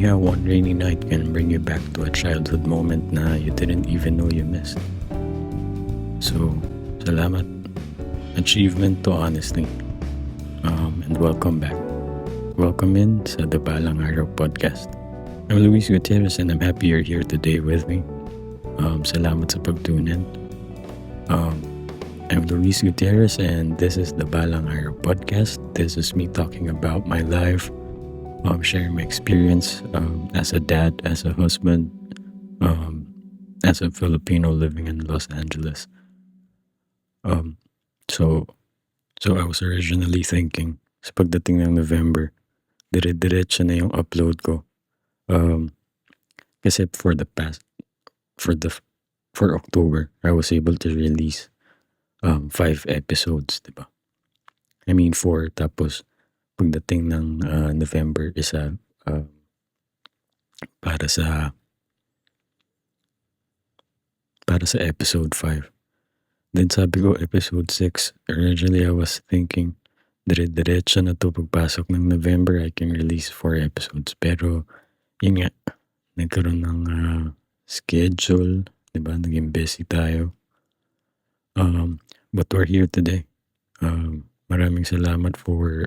how one rainy night can bring you back to a childhood moment na you didn't even know you missed. So, salamat. Achievement to honestly. And welcome back. Welcome in sa The Balang Araw Podcast. I'm Luis Gutierrez and I'm happy you're here today with me. Salamat sa pagtunan. I'm Luis Gutierrez and this is The Balang Araw Podcast. This is me talking about my life, sharing my experience as a dad, as a husband, as a Filipino living in Los Angeles. So I was originally thinking, sa pagdating ng November, dire-diretso na yung upload ko. Kasi for October, I was able to release 5 episodes, diba? I mean 4, tapos pagdating ng November, isa para sa episode 5. Then sabi ko episode 6. Originally I was thinking dire-diretso na to pagpasok ng November, I can release 4 episodes. Pero yun nga, nagkaroon ng schedule, diba? Naging busy tayo. But we're here today. Maraming salamat for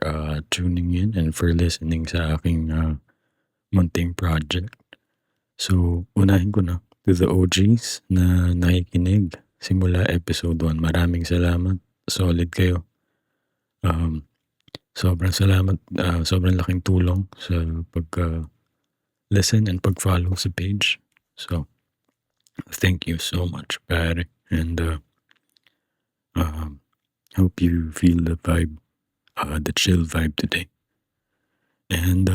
tuning in and for listening sa aking munting project. So, unahin ko na to the OGs na nakikinig simula episode 1. Maraming salamat. Solid kayo. Sobrang salamat. Sobrang laking tulong sa pag-listen and pag-follow sa page. So, thank you so much, pare. And hope you feel the vibe, the chill vibe today. And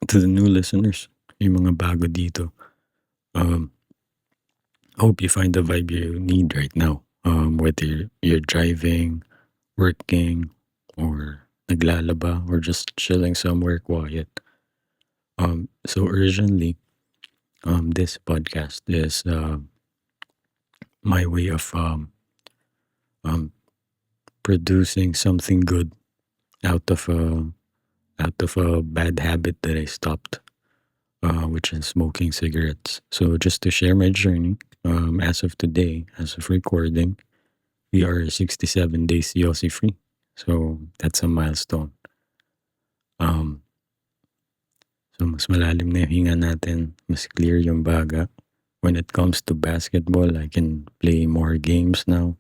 to the new listeners, yung mga bago dito, hope you find the vibe you need right now. Whether you're driving, working, or naglalaba, or just chilling somewhere quiet. So originally, this podcast is my way of producing something good out of a bad habit that I stopped, which is smoking cigarettes. So just to share my journey, as of today, as of recording, we are 67 days CLC free. So that's a milestone. So mas malalim na yung hinga natin, mas clear yung baga. When it comes to basketball, I can play more games now.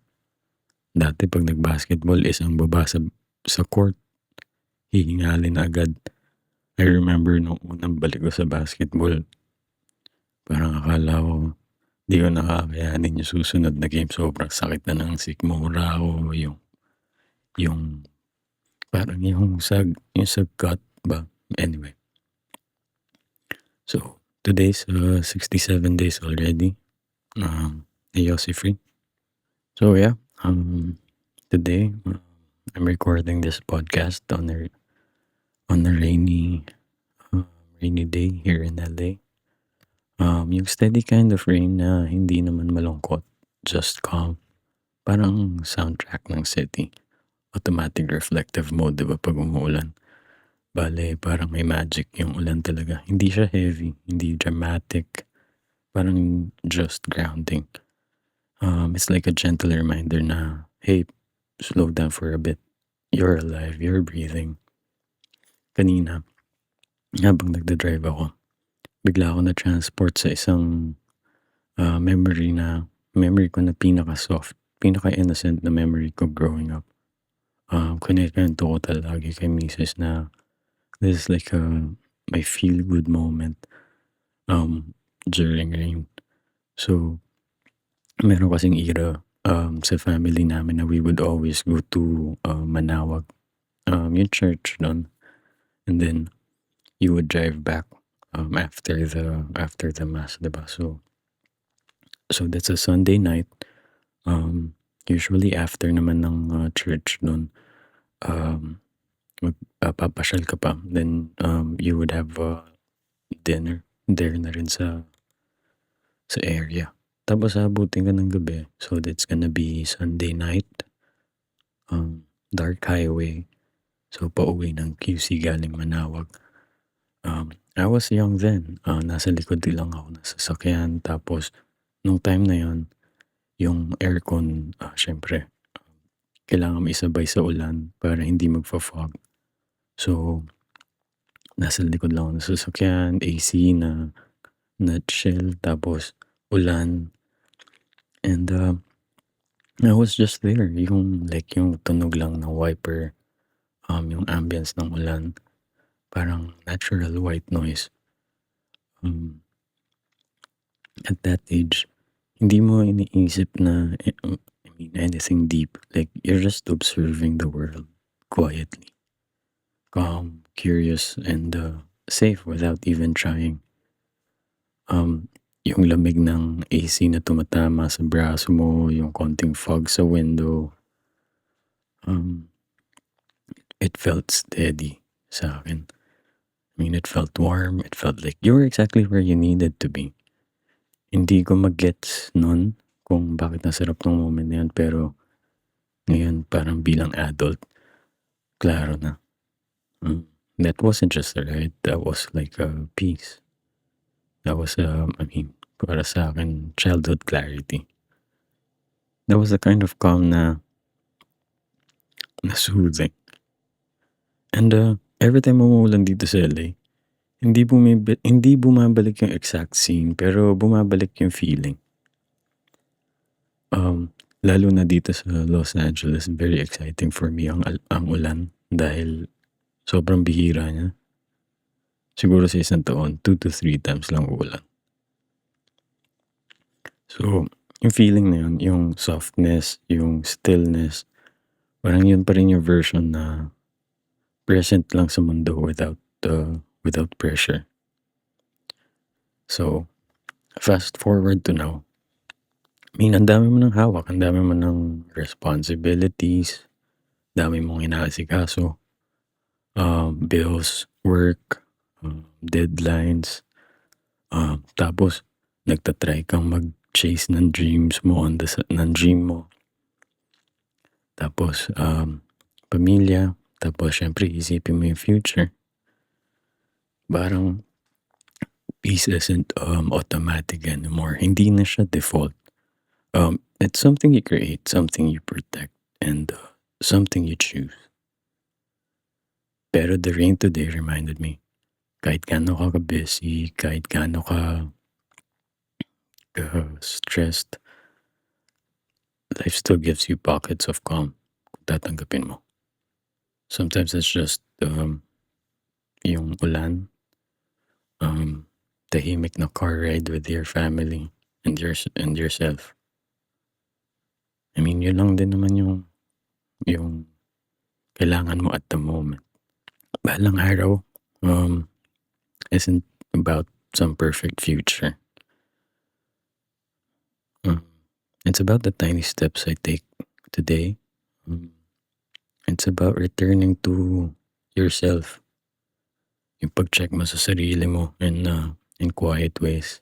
Dati pag nag-basketball, isang baba sa court, hihingalin agad. I remember nung unang balik ko sa basketball, parang akala ko, di ko nakakayanin yung susunod na game. Sobrang sakit na ng sikmura ko, yung parang yung sa gut ba? Anyway. So, today's 67 days already. AOC free. So yeah, today I'm recording this podcast on a rainy day here in LA. Yung steady kind of rain na hindi naman malungkot, just calm. Parang soundtrack ng city. Automatic reflective mode, diba, pag umuulan? Bale, parang may magic yung ulan talaga. Hindi siya heavy, hindi dramatic. Parang just grounding. It's like a gentle reminder na, hey, slow down for a bit. You're alive, you're breathing. Kanina, habang nagdadrive ako, bigla ako na-transport sa isang memory ko na pinaka-soft, pinaka-innocent na memory ko growing up. Kinikwento ko talaga kay Mrs. na this is like my feel-good moment during rain. So, meron kasing era sa family namin na we would always go to Manawag, yung church doon. And then, you would drive back after the mass, diba? So that's a Sunday night. Usually after naman ng church doon, papasyal ka pa. Then you would have dinner there na rin sa area. Tapos abutin ka ng gabi. So that's gonna be Sunday night. Dark highway. So pauwi ng QC galing Manawag. I was young then, nasa likod din lang ako ng sasakyan tapos nung time na yun, yung aircon, siyempre kailangan maisabay sa ulan para hindi magfa-fog. So, nasa likod lang ako ng sasakyan, AC na chill tapos ulan and, I was just there yung like yung tunog lang ng wiper, yung ambience ng ulan, parang natural white noise. Um, at that age, hindi mo iniisip na, I mean anything deep, like you're just observing the world quietly, calm, curious, and, safe without even trying. Yung lamig ng AC na tumatama sa braso mo, yung konting fog sa window, um, it felt steady sa akin. I mean, it felt warm, it felt like you were exactly where you needed to be. Hindi ko mag-gets nun kung bakit nasarap nung moment na yun, pero ngayon parang bilang adult, klaro na. That wasn't just a ride, that was like a peace. That was, I mean, para sa akin, childhood clarity. That was the kind of calm na soothing. And, every time umuulan dito sa LA, hindi bumabalik yung exact scene, pero bumabalik yung feeling. Lalo na dito sa Los Angeles, very exciting for me ang ulan dahil sobrang bihira niya. Siguro sa isang taon, 2 to 3 times lang uulan. So, yung feeling na yun, yung softness, yung stillness, parang yun pa rin yung version na present lang sa mundo without pressure. So, fast forward to now. I mean, ang dami mo ng hawak, ang dami mo ng responsibilities, dami mong inaasikaso, bills, work, deadlines, tapos nagtatry kang mag-chase ng dreams mo ng dream mo. Tapos, pamilya, tapos syempre isipin mo yung future. Parang peace isn't automatic anymore. Hindi na siya default. It's something you create, something you protect, and something you choose. Pero the rain today reminded me, kahit gaano ka busy, kahit gaano ka stressed, life still gives you pockets of calm kung tatanggapin mo. Sometimes it's just yung ulan, tahimik na car ride with your family and yourself. I mean, yun lang din naman yung kailangan mo at the moment. Balang araw isn't about some perfect future. It's about the tiny steps I take today. It's about returning to yourself. Yung pag-check mo sa sarili mo in quiet ways.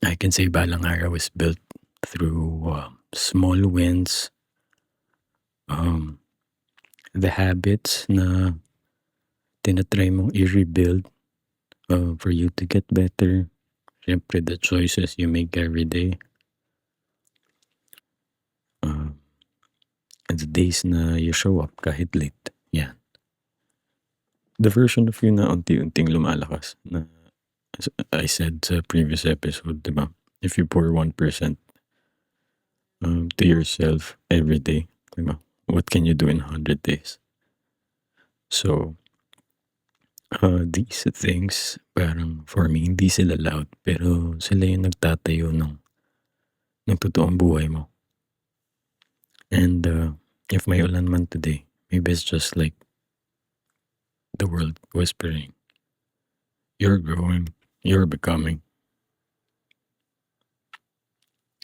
I can say balang araw is built through small wins, the habits na tinatry mong i-rebuild for you to get better. Siyempre, the choices you make every day. And the days na you show up kahit late. Yan. The version of you na unti-unting lumalakas na as I said sa previous episode, diba? If you pour 1% to yourself every day, diba? What can you do in 100 days? So, these things, parang for me, hindi sila loud, pero sila yung nagtatayo ng totoong buhay mo. And if may ulan man today, maybe it's just like the world whispering, you're growing, you're becoming.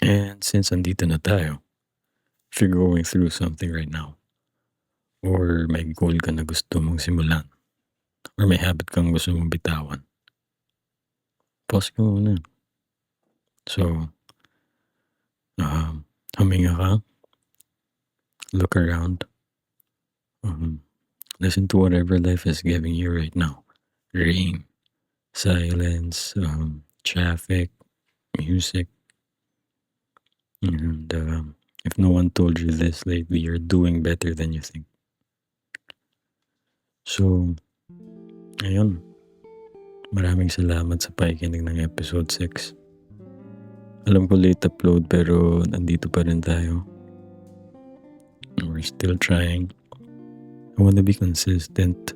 And since andito na tayo, if you're going through something right now, or may goal ka na gusto mong simulan, or may habit kang gusto mong bitawan, pause ka muna. So, huminga ka, look around, Listen to whatever life is giving you right now. Rain, silence, traffic, music. And if no one told you this lately, you're doing better than you think. So, ayun. Maraming salamat sa pakikinig ng episode 6. Alam ko late upload pero nandito pa rin tayo. We're still trying. I wanna be consistent.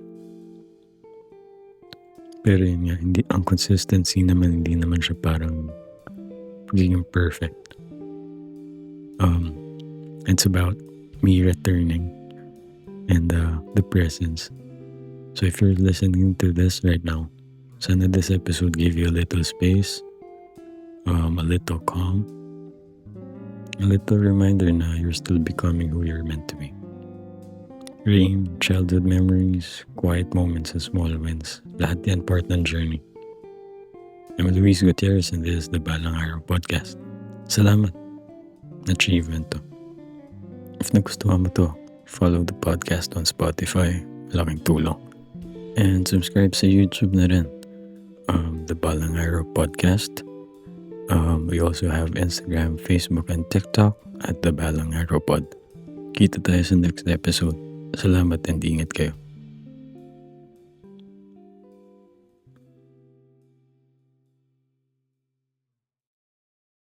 Pero yun nga, ang consistency naman, hindi naman siya parang pagiging perfect. It's about me returning and the presence. So if you're listening to this right now, sana this episode gave you a little space, a little calm, a little reminder na you're still becoming who you're meant to be. Rain, childhood memories, quiet moments, and small wins. Lahat yan part ng journey. I'm Luis Gutierrez and this is the Balang Araw Podcast. Salamat. Achievement to. If nagustuhan mo to, follow the podcast on Spotify. Malaking tulong. And subscribe sa YouTube na rin. The Balang Araw Podcast. We also have Instagram, Facebook, and TikTok at the Balang Araw Pod. Kita tayo sa next episode. Salamat and ingat kayo.